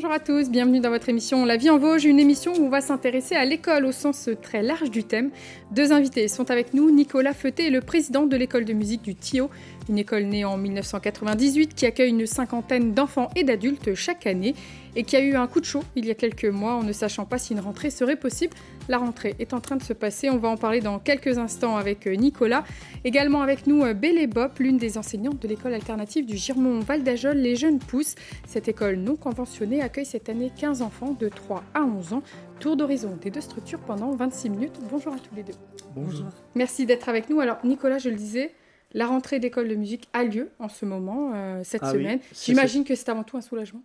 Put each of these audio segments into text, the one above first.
Bonjour à tous, bienvenue dans votre émission La vie en Vosges, une émission où on va s'intéresser à l'école au sens très large du thème. Deux invités sont avec nous, Nicolas Feuté est le président de l'école de musique du Thillot, une école née en 1998 qui accueille une cinquantaine d'enfants et d'adultes chaque année et qui a eu un coup de chaud il y a quelques mois en ne sachant pas si une rentrée serait possible. La rentrée est en train de se passer, on va en parler dans quelques instants avec Nicolas. Également avec nous Bélé Bop, l'une des enseignantes de l'école alternative du Girmont Val d'Ajol, les Jeunes Pousses. Cette école non conventionnée accueille cette année 15 enfants de 3 à 11 ans. Tour d'horizon des deux structures pendant 26 minutes. Bonjour à tous les deux. Bonjour. Merci d'être avec nous. Alors Nicolas, je le disais, la rentrée d'école de musique a lieu en ce moment, cette semaine. Oui, J'imagine que c'est avant tout un soulagement.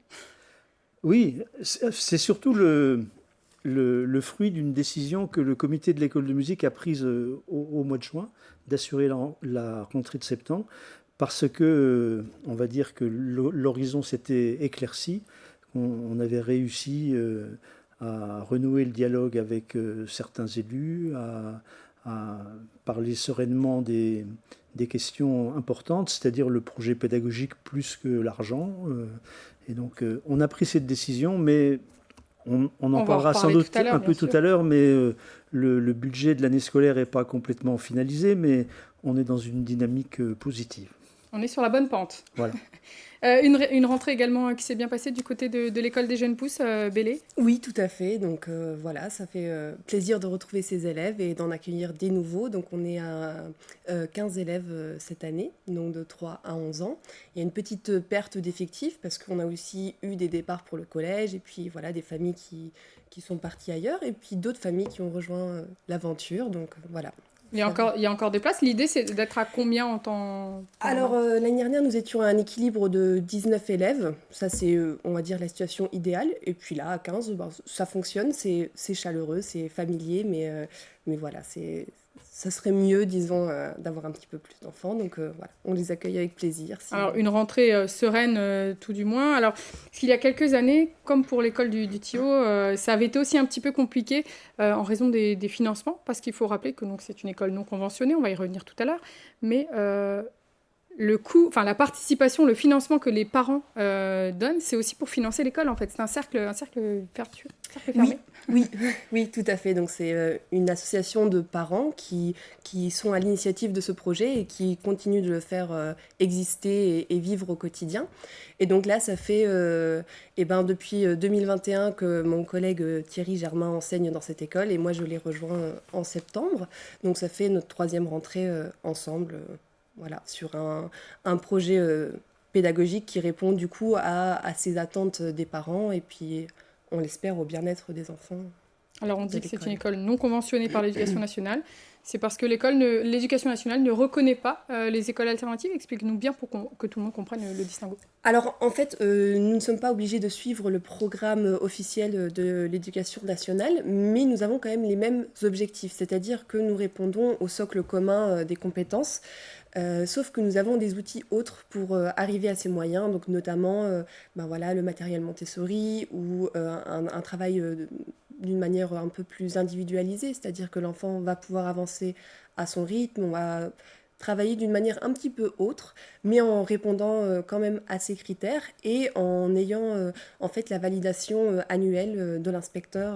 Oui, c'est surtout le fruit d'une décision que le comité de l'école de musique a prise au mois de juin, d'assurer la rentrée de septembre, parce que, on va dire que l'horizon s'était éclairci, on avait réussi à renouer le dialogue avec certains élus, à parler sereinement des questions importantes, c'est-à-dire le projet pédagogique plus que l'argent. Et donc, on a pris cette décision, mais on en parlera sans doute un peu tout à l'heure, mais le budget de l'année scolaire n'est pas complètement finalisé, mais on est dans une dynamique positive. On est sur la bonne pente. Voilà. Une rentrée également qui s'est bien passée du côté de l'école des Jeunes Pousses, Bélé. Oui, tout à fait. Donc voilà, ça fait plaisir de retrouver ces élèves et d'en accueillir des nouveaux. Donc on est à 15 élèves cette année, donc de 3 à 11 ans. Il y a une petite perte d'effectifs parce qu'on a aussi eu des départs pour le collège et puis voilà, des familles qui sont parties ailleurs et puis d'autres familles qui ont rejoint l'aventure. Donc voilà. Il y a encore des places. L'idée, c'est d'être à combien en temps? Alors, l'année dernière, nous étions à un équilibre de 19 élèves. Ça, c'est, on va dire, la situation idéale. Et puis là, à 15, ça fonctionne. C'est chaleureux, c'est familier. Mais voilà, ça serait mieux, disons, d'avoir un petit peu plus d'enfants. Donc, voilà, on les accueille avec plaisir. Alors, une rentrée sereine, tout du moins. Alors, parce qu'il y a quelques années, comme pour l'école du Thillot, ça avait été aussi un petit peu compliqué en raison des financements, parce qu'il faut rappeler que donc, c'est une école non conventionnée, on va y revenir tout à l'heure, mais le coût, enfin la participation, le financement que les parents donnent, c'est aussi pour financer l'école, en fait. C'est un cercle vertueux, fermé. Oui, tout à fait. Donc, c'est une association de parents qui sont à l'initiative de ce projet et qui continuent de le faire exister et vivre au quotidien. Et donc là, ça fait depuis 2021 que mon collègue Thierry Germain enseigne dans cette école et moi, je l'ai rejoint en septembre. Donc, ça fait notre 3e rentrée ensemble, voilà, sur un projet pédagogique qui répond du coup à ces attentes des parents et puis on l'espère au bien-être des enfants. Alors on dit que c'est une école non conventionnée par l'éducation nationale. C'est parce que l'éducation nationale ne reconnaît pas les écoles alternatives. Explique-nous bien pour que tout le monde comprenne le distinguo. Alors en fait, nous ne sommes pas obligés de suivre le programme officiel de l'éducation nationale, mais nous avons quand même les mêmes objectifs, c'est-à-dire que nous répondons au socle commun des compétences. Sauf que nous avons des outils autres pour arriver à ces moyens, donc notamment le matériel Montessori ou un travail d'une manière un peu plus individualisée, c'est-à-dire que l'enfant va pouvoir avancer à son rythme, on va travailler d'une manière un petit peu autre, mais en répondant quand même à ces critères et en ayant en fait la validation annuelle de l'inspecteur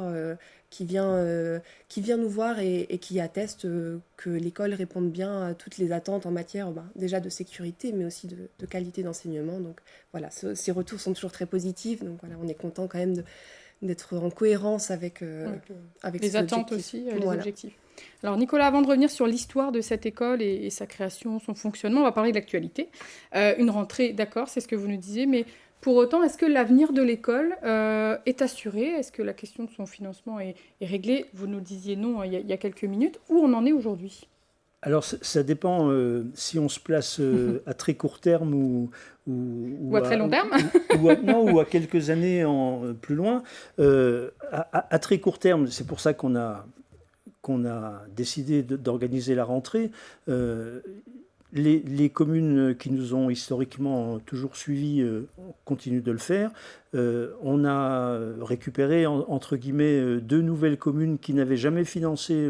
qui vient nous voir et qui atteste que l'école réponde bien à toutes les attentes en matière déjà de sécurité, mais aussi de qualité d'enseignement. Donc voilà, ces retours sont toujours très positifs. Donc voilà, on est content quand même d'être en cohérence avec les attentes aussi, les objectifs. Alors Nicolas, avant de revenir sur l'histoire de cette école et sa création, son fonctionnement, on va parler de l'actualité. Une rentrée, d'accord, c'est ce que vous nous disiez, mais pour autant, est-ce que l'avenir de l'école est assuré? Est-ce que la question de son financement est réglée? Vous nous disiez non il y a quelques minutes. Où on en est aujourd'hui? Alors, ça dépend si on se place à très court terme ou à très long terme ou à quelques années plus loin. À très court terme, c'est pour ça qu'on a décidé d'organiser la rentrée. Les communes qui nous ont historiquement toujours suivis continuent de le faire. On a récupéré, entre guillemets, 2 nouvelles communes qui n'avaient jamais financé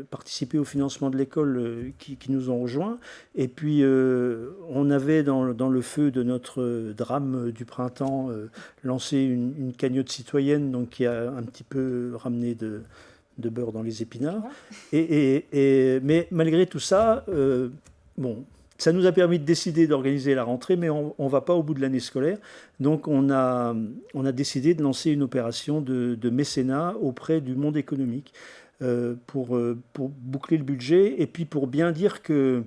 participer au financement de l'école qui nous ont rejoints. Et puis, on avait dans le feu de notre drame du printemps lancé une cagnotte citoyenne, donc qui a un petit peu ramené de beurre dans les épinards. Mais malgré tout ça, ça nous a permis de décider d'organiser la rentrée, mais on ne va pas au bout de l'année scolaire. Donc on a décidé de lancer une opération de mécénat auprès du monde économique pour boucler le budget et puis pour bien dire qu'on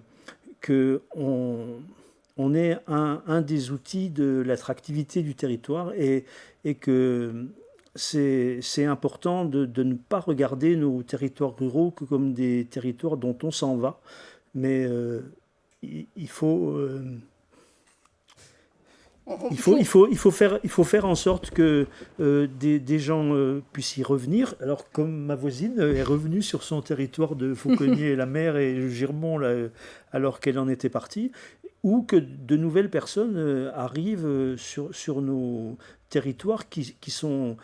est un des outils de l'attractivité du territoire et que c'est important de ne pas regarder nos territoires ruraux que comme des territoires dont on s'en va, mais il faut faire en sorte que des gens puissent y revenir. Alors, comme ma voisine est revenue sur son territoire de Fauconnier-la-Mer et Girmont alors qu'elle en était partie, ou que de nouvelles personnes arrivent sur nos territoires qui sont...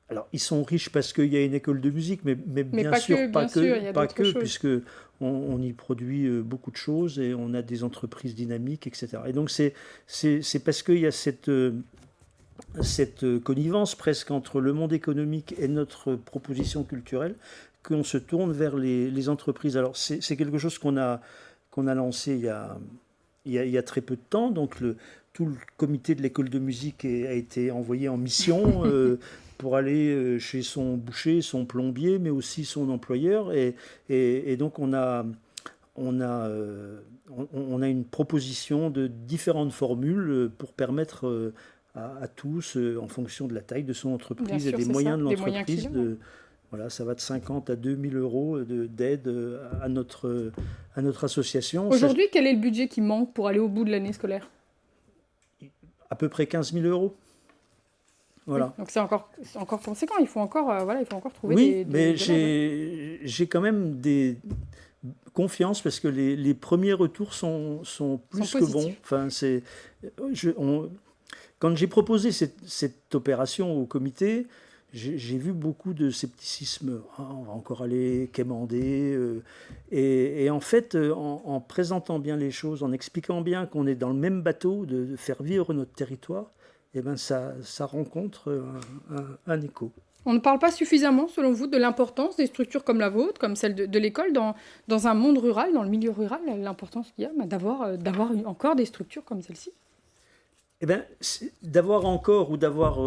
Alors, ils sont riches parce qu'il y a une école de musique, mais bien sûr, pas que, puisque on y produit beaucoup de choses et on a des entreprises dynamiques, etc. Et donc, c'est parce qu'il y a cette connivence presque entre le monde économique et notre proposition culturelle qu'on se tourne vers les entreprises. Alors, c'est quelque chose qu'on a lancé il y a très peu de temps. Donc, tout le comité de l'école de musique a été envoyé en mission pour aller chez son boucher, son plombier, mais aussi son employeur. Et donc, on a une proposition de différentes formules pour permettre à tous, en fonction de la taille de son entreprise et des moyens de l'entreprise, voilà, ça va de 50 à 2000 euros d'aide à notre association. Aujourd'hui, quel est le budget qui manque pour aller au bout de l'année scolaire ? À peu près 15 000 euros. Voilà. Oui, donc c'est encore conséquent, il faut encore trouver des mais j'ai quand même confiance parce que les premiers retours sont plus que bons. Enfin, quand j'ai proposé cette opération au comité, j'ai vu beaucoup de scepticisme. On va encore aller quémander. Et en fait, en présentant bien les choses, en expliquant bien qu'on est dans le même bateau, de faire vivre notre territoire, eh ben ça rencontre un écho. On ne parle pas suffisamment, selon vous, de l'importance des structures comme la vôtre, comme celle de l'école, dans un monde rural, dans le milieu rural, l'importance qu'il y a d'avoir encore des structures comme celle-ci. Eh bien, d'avoir encore ou d'avoir...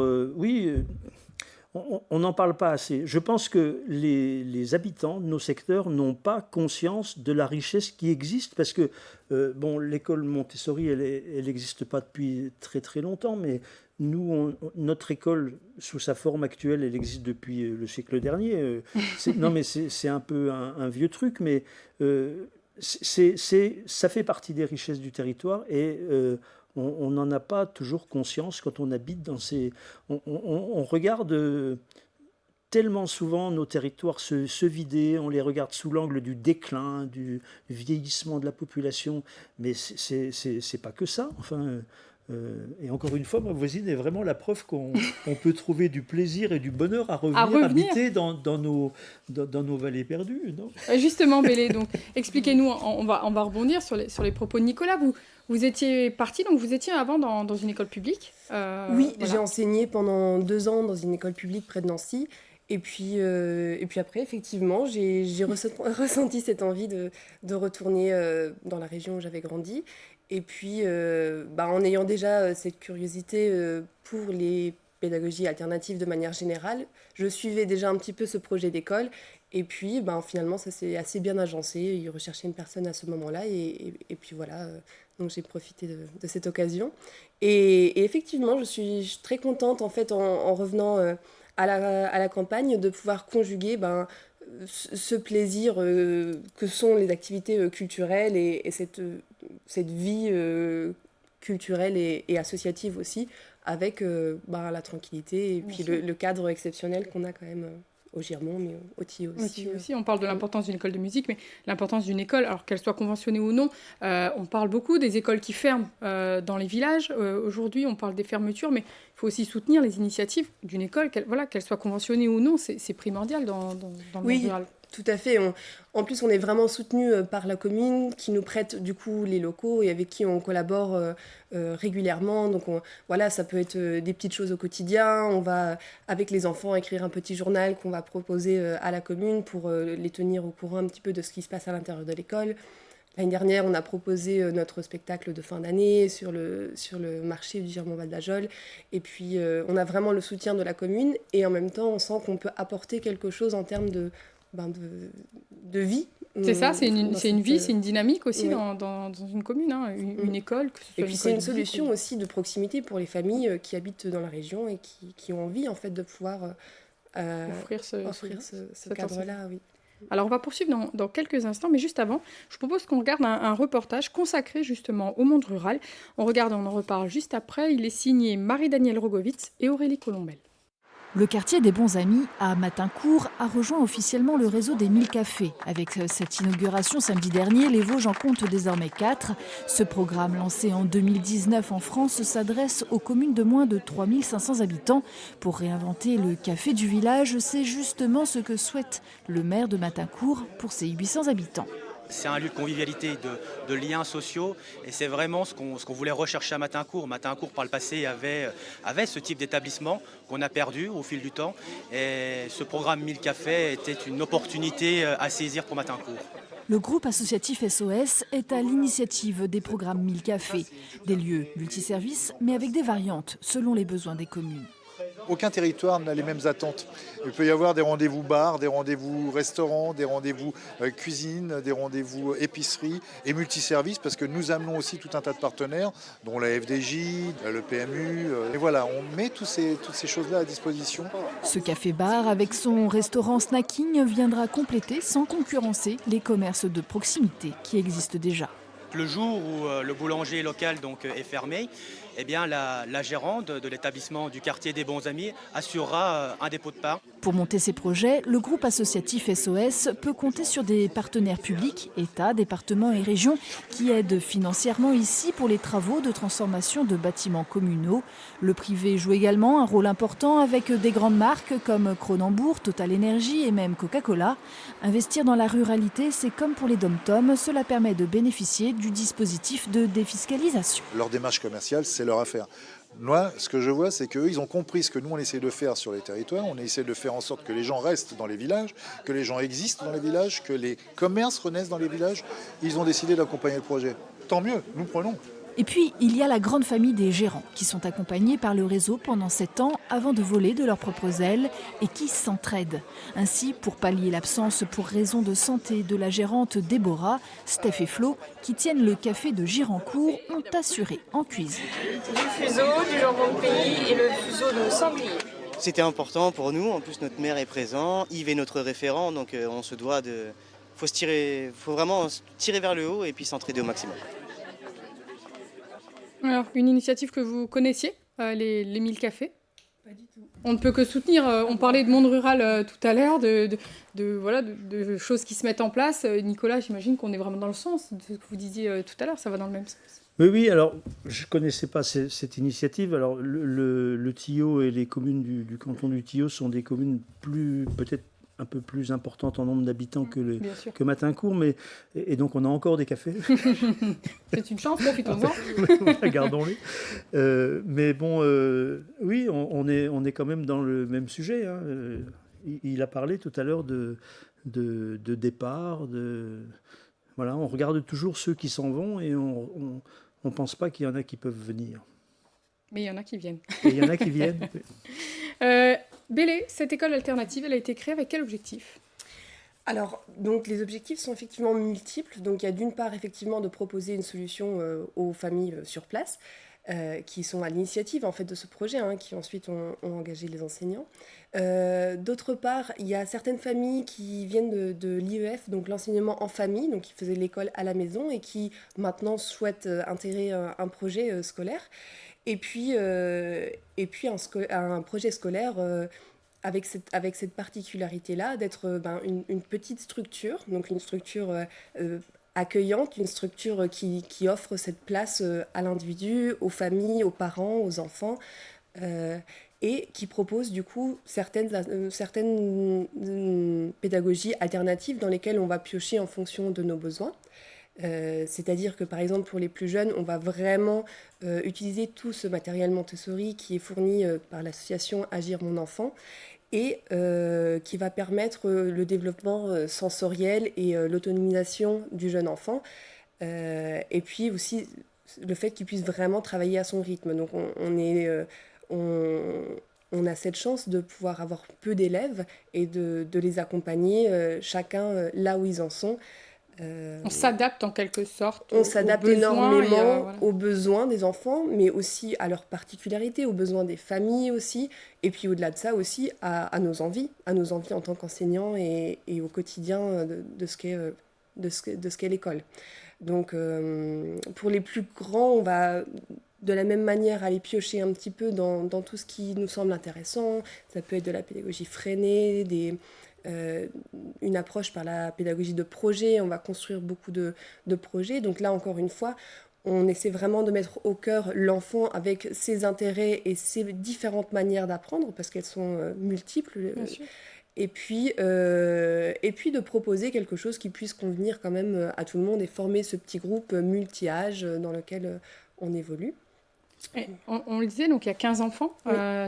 on n'en parle pas assez. Je pense que les habitants de nos secteurs n'ont pas conscience de la richesse qui existe parce que, l'école Montessori, elle n'existe pas depuis très très longtemps, mais nous, notre école, sous sa forme actuelle, elle existe depuis le siècle dernier. Non, mais c'est un peu un vieux truc, mais ça fait partie des richesses du territoire et... on n'en a pas toujours conscience quand on habite dans ces... On regarde tellement souvent nos territoires se vider, on les regarde sous l'angle du déclin, du vieillissement de la population, mais c'est pas que ça. Enfin, et encore une fois, ma voisine est vraiment la preuve qu'on peut trouver du plaisir et du bonheur à revenir habiter dans nos vallées perdues. Non ? Justement, Bélé, donc expliquez-nous, on va rebondir sur les propos de Nicolas. Vous étiez parti, donc vous étiez avant dans une école publique. Oui, voilà. J'ai enseigné pendant 2 ans dans une école publique près de Nancy. Et puis après, effectivement, j'ai ressenti cette envie de retourner dans la région où j'avais grandi. Et puis, en ayant déjà cette curiosité pour les pédagogies alternatives de manière générale, je suivais déjà un petit peu ce projet d'école. Et puis, finalement, ça s'est assez bien agencé. Ils recherchaient une personne à ce moment-là. Et puis voilà, donc j'ai profité de cette occasion. Et effectivement, je suis très contente, en fait, en revenant à la campagne, de pouvoir conjuguer ce plaisir que sont les activités culturelles et cette vie culturelle et associative aussi, avec la tranquillité et puis le cadre exceptionnel qu'on a quand même au Girmont, mais au Tillot aussi. On parle de l'importance d'une école de musique, mais l'importance d'une école, alors qu'elle soit conventionnée ou non, on parle beaucoup des écoles qui ferment dans les villages. Aujourd'hui, on parle des fermetures, mais il faut aussi soutenir les initiatives d'une école, qu'elle soit conventionnée ou non, c'est primordial dans le monde rural. Tout à fait. En plus, on est vraiment soutenu par la commune qui nous prête du coup les locaux et avec qui on collabore régulièrement. Donc voilà, ça peut être des petites choses au quotidien. On va, avec les enfants, écrire un petit journal qu'on va proposer à la commune pour les tenir au courant un petit peu de ce qui se passe à l'intérieur de l'école. L'année dernière, on a proposé notre spectacle de fin d'année sur le marché du Girmont-Val d'Ajol. Et puis, on a vraiment le soutien de la commune. Et en même temps, on sent qu'on peut apporter quelque chose en termes de vie. C'est ça, c'est une vie, c'est une dynamique aussi oui. dans une commune, hein, une école. Que ce soit et puis, c'est une solution ou... aussi de proximité pour les familles qui habitent dans la région et qui ont envie, en fait, de pouvoir offrir ce cadre-là, oui. Alors, on va poursuivre dans quelques instants, mais juste avant, je propose qu'on regarde un reportage consacré justement au monde rural. On regarde et on en reparle juste après. Il est signé Marie-Danielle Rogovitz et Aurélie Colombel. Le quartier des Bons Amis à Matincourt a rejoint officiellement le réseau des 1000 cafés. Avec cette inauguration samedi dernier, les Vosges en comptent désormais 4. Ce programme, lancé en 2019 en France, s'adresse aux communes de moins de 3500 habitants. Pour réinventer le café du village, c'est justement ce que souhaite le maire de Matincourt pour ses 800 habitants. C'est un lieu de convivialité, de liens sociaux, et c'est vraiment ce qu'on voulait rechercher à Matincourt. Matincourt, par le passé, avait ce type d'établissement qu'on a perdu au fil du temps, et ce programme 1000 cafés était une opportunité à saisir pour Matincourt. Le groupe associatif SOS est à l'initiative des programmes 1000 cafés, des lieux multiservices, mais avec des variantes selon les besoins des communes. Aucun territoire n'a les mêmes attentes. Il peut y avoir des rendez-vous bars, des rendez-vous restaurants, des rendez-vous cuisine, des rendez-vous épicerie et multiservices, parce que nous amenons aussi tout un tas de partenaires, dont la FDJ, le PMU. Et voilà, on met toutes ces choses-là à disposition. Ce café-bar, avec son restaurant snacking, viendra compléter sans concurrencer les commerces de proximité qui existent déjà. Le jour où le boulanger local donc, est fermé, eh bien, la gérante de l'établissement du quartier des Bons Amis assurera un dépôt de pain. Pour monter ces projets, le groupe associatif SOS peut compter sur des partenaires publics, État, départements et régions, qui aident financièrement ici pour les travaux de transformation de bâtiments communaux. Le privé joue également un rôle important avec des grandes marques comme Cronenbourg, Total Energy et même Coca-Cola. Investir dans la ruralité, c'est comme pour les dom-toms, cela permet de bénéficier du dispositif de défiscalisation. Leur démarche commerciale, c'est leur affaire. Moi, ce que je vois, c'est qu'eux, ils ont compris ce que nous, on essaie de faire sur les territoires. On essaie de faire en sorte que les gens restent dans les villages, que les gens existent dans les villages, que les commerces renaissent dans les villages. Ils ont décidé d'accompagner le projet. Tant mieux, nous prenons. Et puis, il y a la grande famille des gérants qui sont accompagnés par le réseau pendant 7 ans avant de voler de leurs propres ailes et qui s'entraident. Ainsi, pour pallier l'absence pour raison de santé de la gérante Déborah, Steph et Flo, qui tiennent le café de Girancourt, ont assuré en cuisine. Du fuseau, du jambon de pays et le fuseau de sanglier. C'était important pour nous, en plus notre maire est présent, Yves est notre référent, donc on se doit de... faut vraiment tirer vers le haut et puis s'entraider au maximum. Alors, une initiative que vous connaissiez, les 1000 cafés? Pas du tout. On ne peut que soutenir. On parlait de monde rural tout à l'heure, de choses qui se mettent en place. Nicolas, j'imagine qu'on est vraiment dans le sens de ce que vous disiez tout à l'heure. Ça va dans le même sens. Oui, alors je ne connaissais pas cette initiative. Alors le Tillot et les communes du canton du Tillot sont des communes peut-être un peu plus importantes en nombre d'habitants que Matincourt, et donc on a encore des cafés. C'est une chance, profitons-en. Gardons-les. Mais bon, oui, on est quand même dans le même sujet. Hein. Il a parlé tout à l'heure de départ, voilà, on regarde toujours ceux qui s'en vont et on ne pense pas qu'il y en a qui peuvent venir. Mais il y en a qui viennent. Et il y en a qui viennent. Bélé, cette école alternative, elle a été créée avec quel objectif ? Alors, donc, les objectifs sont effectivement multiples. Donc, il y a d'une part, effectivement, de proposer une solution aux familles sur place, qui sont à l'initiative, en fait, de ce projet, qui ensuite ont engagé les enseignants. D'autre part, il y a certaines familles qui viennent de l'IEF, donc l'enseignement en famille, donc qui faisaient l'école à la maison et qui, maintenant, souhaitent intégrer un projet scolaire. Et puis un projet scolaire avec cette particularité-là d'être une petite structure, donc une structure accueillante, une structure qui offre cette place à l'individu, aux familles, aux parents, aux enfants, et qui propose du coup certaines pédagogies alternatives dans lesquelles on va piocher en fonction de nos besoins. C'est-à-dire que par exemple pour les plus jeunes, on va vraiment utiliser tout ce matériel Montessori qui est fourni par l'association Agir mon enfant et qui va permettre le développement sensoriel et l'autonomisation du jeune enfant. Et puis aussi le fait qu'il puisse vraiment travailler à son rythme. Donc on a cette chance de pouvoir avoir peu d'élèves et de les accompagner chacun là où ils en sont. On s'adapte en quelque sorte. On s'adapte énormément aux besoins des enfants, mais aussi à leurs particularités, aux besoins des familles aussi, et puis au-delà de ça aussi à nos envies en tant qu'enseignants et au quotidien de ce qu'est l'école. Donc pour les plus grands, on va de la même manière aller piocher un petit peu dans tout ce qui nous semble intéressant. Ça peut être de la pédagogie freinée, une approche par la pédagogie de projet. On va construire beaucoup de projets. Donc là, encore une fois, on essaie vraiment de mettre au cœur l'enfant avec ses intérêts et ses différentes manières d'apprendre, parce qu'elles sont multiples. Bien sûr. Et puis de proposer quelque chose qui puisse convenir quand même à tout le monde et former ce petit groupe multi-âge dans lequel on évolue. Et on le disait, donc il y a 15 enfants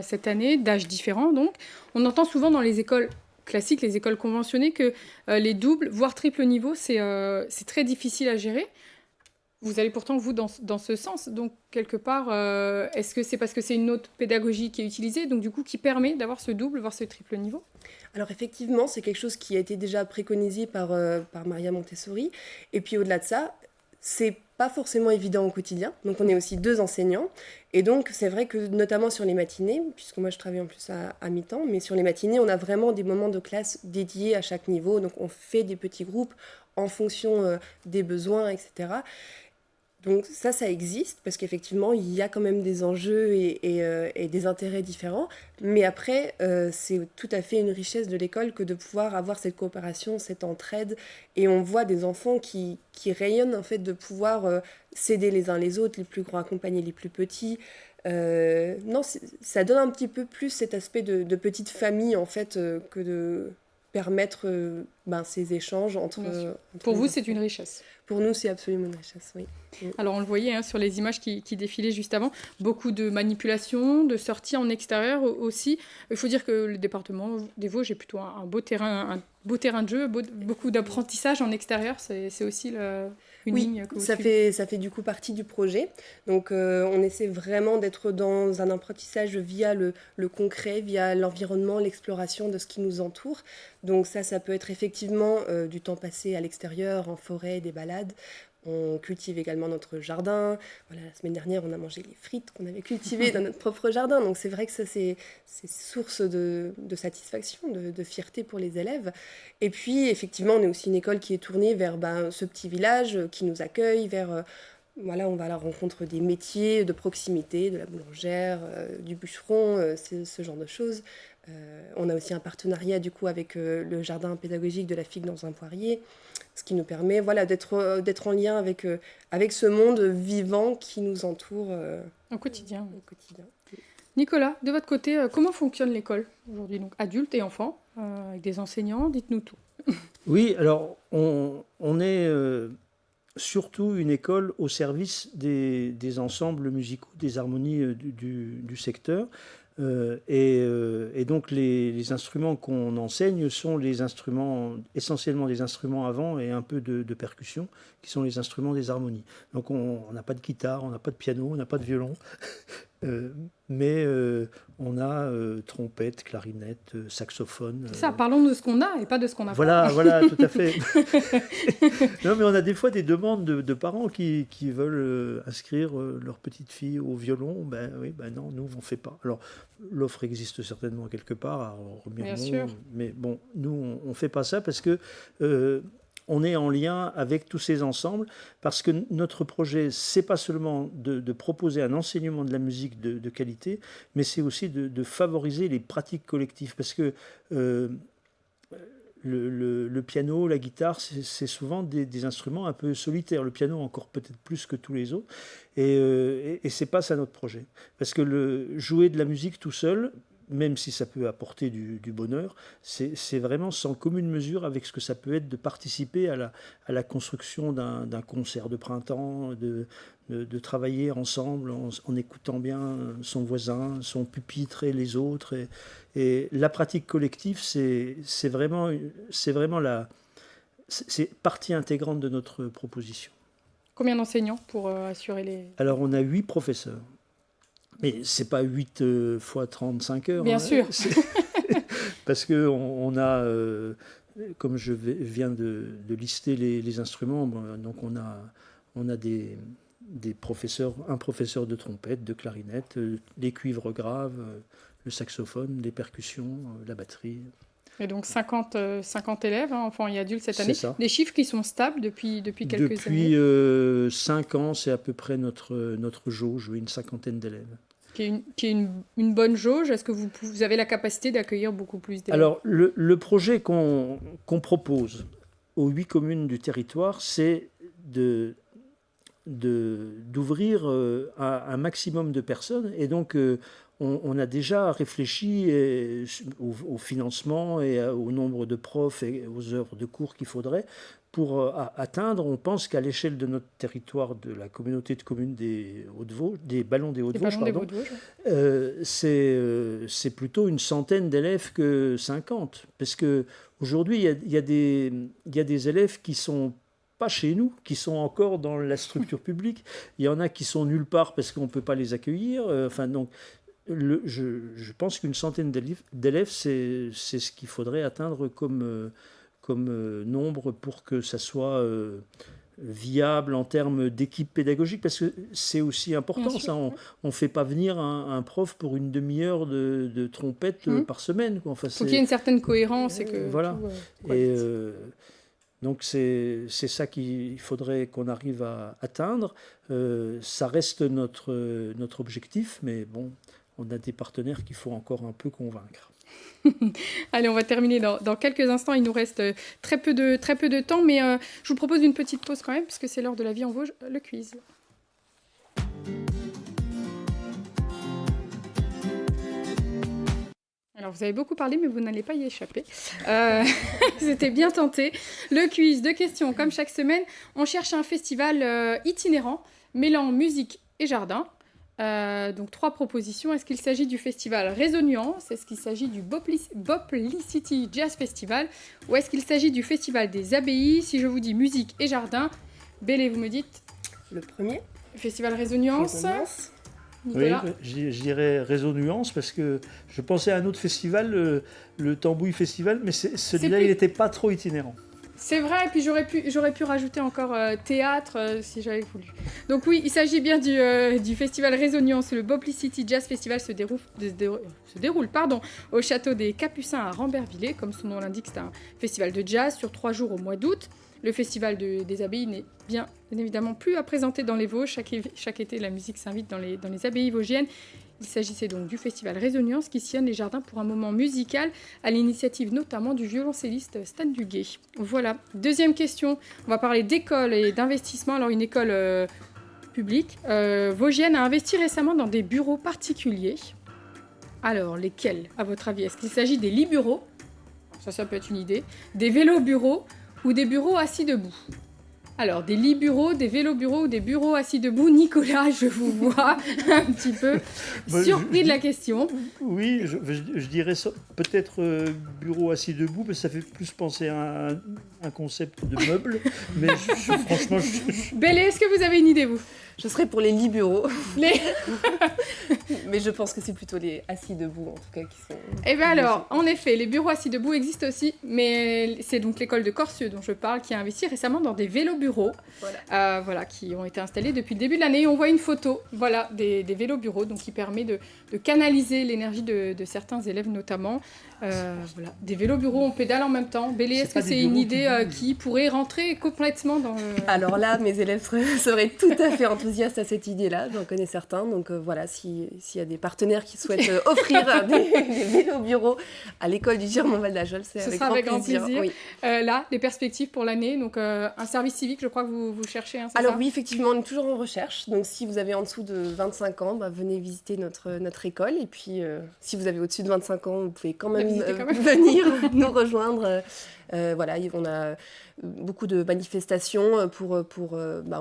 cette année, d'âges différents. Donc. On entend souvent dans les écoles classiques, les écoles conventionnées, que les doubles, voire triple niveaux, c'est très difficile à gérer. Vous allez pourtant, vous, dans ce sens. Donc, quelque part, est-ce que c'est parce que c'est une autre pédagogie qui est utilisée, donc du coup, qui permet d'avoir ce double, voire ce triple niveau ? Alors effectivement, c'est quelque chose qui a été déjà préconisé par Maria Montessori. Et puis au-delà de ça, c'est pas forcément évident au quotidien. Donc on est aussi 2 enseignants. Et donc c'est vrai que notamment sur les matinées, puisque moi je travaille en plus à mi-temps, mais sur les matinées, on a vraiment des moments de classe dédiés à chaque niveau. Donc on fait des petits groupes en fonction des besoins, etc. Donc ça existe, parce qu'effectivement, il y a quand même des enjeux et des intérêts différents. Mais après, c'est tout à fait une richesse de l'école que de pouvoir avoir cette coopération, cette entraide. Et on voit des enfants qui rayonnent, en fait, de pouvoir s'aider les uns les autres, les plus grands accompagner les plus petits. Non, ça donne un petit peu plus cet aspect de petite famille, en fait, que de permettre ces échanges entre Pour vous, c'est une richesse. Pour nous, c'est absolument une richesse, oui. Alors, on le voyait sur les images qui défilaient juste avant. Beaucoup de manipulations, de sorties en extérieur aussi. Il faut dire que le département des Vosges est plutôt un beau terrain de jeu, beaucoup d'apprentissage en extérieur. C'est aussi une ligne que vous suivez. Ça fait du coup partie du projet. Donc, on essaie vraiment d'être dans un apprentissage via le concret, via l'environnement, l'exploration de ce qui nous entoure. Donc ça peut être effectivement du temps passé à l'extérieur, en forêt, des balades. On cultive également notre jardin. Voilà, la semaine dernière, on a mangé les frites qu'on avait cultivées dans notre propre jardin. Donc c'est vrai que ça, c'est source de satisfaction, de fierté pour les élèves. Et puis, effectivement, on est aussi une école qui est tournée vers ce petit village qui nous accueille, vers... on va à la rencontre des métiers de proximité, de la boulangère, du bûcheron, ce genre de choses. On a aussi un partenariat du coup avec le jardin pédagogique de la Figue dans un poirier, ce qui nous permet d'être en lien avec ce monde vivant qui nous entoure au quotidien. Nicolas, de votre côté, comment fonctionne l'école aujourd'hui, donc adultes et enfants, avec des enseignants, dites-nous tout. Oui, alors on est surtout une école au service des ensembles musicaux, des harmonies du secteur. Et donc les instruments qu'on enseigne sont essentiellement des instruments à vent et un peu de percussion, qui sont les instruments des harmonies. Donc on n'a pas de guitare, on n'a pas de piano, on n'a pas de violon, mais on a trompette, clarinette, saxophone. Ça, parlons de ce qu'on a et pas de ce qu'on a pas. Voilà, tout à fait. Non, mais on a des fois des demandes de parents qui veulent inscrire leur petite fille au violon. Non, nous on ne fait pas. Alors l'offre existe certainement quelque part à Remiremont, bien sûr. Mais bon, nous on ne fait pas ça parce que on est en lien avec tous ces ensembles, parce que notre projet, c'est pas seulement de proposer un enseignement de la musique de qualité, mais c'est aussi de favoriser les pratiques collectives, parce que le piano, la guitare, c'est souvent des instruments un peu solitaires. Le piano encore peut-être plus que tous les autres. Et c'est pas ça notre projet. Parce que jouer de la musique tout seul, même si ça peut apporter du bonheur, c'est vraiment sans commune mesure avec ce que ça peut être de participer à la construction d'un concert de printemps, de travailler ensemble en écoutant bien son voisin, son pupitre et les autres. Et la pratique collective, c'est vraiment c'est partie intégrante de notre proposition. Combien d'enseignants pour assurer les... Alors, on a 8 professeurs. Mais ce n'est pas 8 fois 35 heures. Bien sûr. Parce qu'on a, comme je viens de lister les instruments, donc on a des professeurs, un professeur de trompette, de clarinette, les cuivres graves, le saxophone, les percussions, la batterie. Et donc 50 élèves, enfants et adultes cette année. C'est ça. Des chiffres qui sont stables depuis quelques années. Depuis 5 ans, c'est à peu près notre jauge, une cinquantaine d'élèves. Qui est une bonne jauge. Est-ce que vous avez la capacité d'accueillir beaucoup plus d'élèves? Alors, le projet qu'on propose aux 8 communes du territoire, c'est d'ouvrir à un maximum de personnes. Et donc, on a déjà réfléchi au financement et au nombre de profs et aux heures de cours qu'il faudrait pour atteindre. On pense qu'à l'échelle de notre territoire, de la communauté de communes des Hauts-de-Vosges, des Ballons des Hauts-de-Vosges, c'est plutôt une centaine d'élèves que 50. Parce qu'aujourd'hui, il y a des élèves qui sont pas chez nous, qui sont encore dans la structure publique. Il y en a qui sont nulle part parce qu'on ne peut pas les accueillir. Donc, je pense qu'une centaine d'élèves, c'est ce qu'il faudrait atteindre comme nombre pour que ça soit viable en termes d'équipe pédagogique, parce que c'est aussi important, ça. On ne fait pas venir un prof pour une demi-heure de trompette par semaine. Enfin, faut qu'il y ait une certaine cohérence. Et que voilà. Donc c'est ça qu'il faudrait qu'on arrive à atteindre. Ça reste notre objectif, mais bon, on a des partenaires qu'il faut encore un peu convaincre. Allez, on va terminer dans quelques instants. Il nous reste très peu de temps, mais je vous propose une petite pause quand même, puisque c'est l'heure de la vie en Vosges, le quiz. Alors, vous avez beaucoup parlé, mais vous n'allez pas y échapper. C'était bien tenté. Le quiz, 2 questions. Comme chaque semaine, on cherche un festival itinérant, mêlant musique et jardin. Donc 3 propositions. Est-ce qu'il s'agit du festival Réseau Nuance? Est-ce qu'il s'agit du Boplicity Jazz Festival? Ou est-ce qu'il s'agit du festival des Abbayes? Si je vous dis musique et jardin, Bélé, vous me dites? Le premier. Festival Réseau Nuance. Nicolas. Oui, je dirais Réseau Nuance, parce que je pensais à un autre festival, le Tambouille Festival, mais celui-là, il n'était pas trop itinérant. C'est vrai, et puis j'aurais pu rajouter encore théâtre si j'avais voulu. Donc oui, il s'agit bien du festival Réseau Nuance. Le Boplicity Jazz Festival se déroule au château des Capucins à Rambervillers. Comme son nom l'indique, c'est un festival de jazz sur 3 jours au mois d'août. Le festival des abbayes n'est bien évidemment plus à présenter dans les Vosges. Chaque été, la musique s'invite dans les abbayes vosgiennes. Il s'agissait donc du festival Réseau Nuance qui sillonne les jardins pour un moment musical, à l'initiative notamment du violoncelliste Stan Duguay. Voilà. Deuxième question, on va parler d'école et d'investissement. Alors une école publique vosgienne a investi récemment dans des bureaux particuliers. Alors lesquels, à votre avis? Est-ce qu'il s'agit des lits bureaux? Ça peut être une idée. Des vélos bureaux ou des bureaux assis debout? Alors, des lits bureaux, des vélos bureaux ou des bureaux assis debout? Nicolas, je vous vois un petit peu surpris de la question. Oui, je dirais peut-être bureau assis debout, parce que ça fait plus penser à un concept de meuble. Mais franchement... Bélé, est-ce que vous avez une idée, vous? Je serais pour les lits bureaux. Mais je pense que c'est plutôt les assis debout, en tout cas, qui sont... Eh bien alors, en effet, les bureaux assis debout existent aussi, mais c'est donc l'école de Corcieux dont je parle qui a investi récemment dans des vélos bureaux, qui ont été installés depuis le début de l'année. On voit une photo, des vélos bureaux, donc qui permet de canaliser l'énergie de certains élèves notamment. Des vélos bureaux, on pédale en même temps. Bélé, est-ce que c'est une idée qui pourrait rentrer complètement dans le... Alors là, mes élèves seraient tout à fait enthousiastes à cette idée-là, j'en connais certains, donc voilà, si s'il y a des partenaires qui souhaitent offrir des vélos bureaux à l'école du Girmont Val d'Ajol, c'est avec grand plaisir. Oui. Là, les perspectives pour l'année, donc un service civique, je crois que vous cherchez. Hein, alors oui, effectivement, on est toujours en recherche. Donc si vous avez en dessous de 25 ans, venez visiter notre école. Et puis si vous avez au-dessus de 25 ans, vous pouvez quand même venir nous rejoindre. Voilà, on a beaucoup de manifestations pour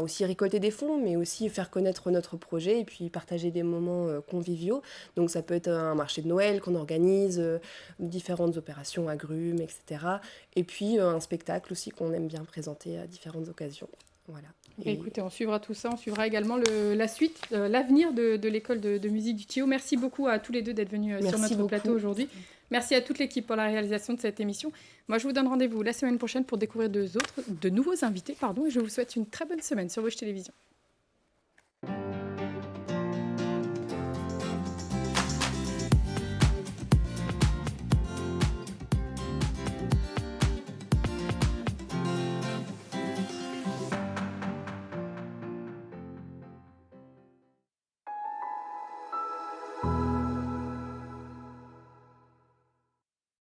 aussi récolter des fonds, mais aussi faire connaître notre projet et puis partager des moments conviviaux. Donc ça peut être un marché de Noël qu'on organise, différentes opérations agrumes, etc. Et puis un spectacle aussi qu'on aime bien présenter à différentes occasions. Voilà. Écoutez, on suivra tout ça, on suivra également la suite, l'avenir de l'école de musique du Thillot. Merci beaucoup à tous les deux d'être venus sur notre plateau aujourd'hui. Merci à toute l'équipe pour la réalisation de cette émission. Moi, je vous donne rendez-vous la semaine prochaine pour découvrir de nouveaux invités. Et je vous souhaite une très bonne semaine sur Vosges Télévisions.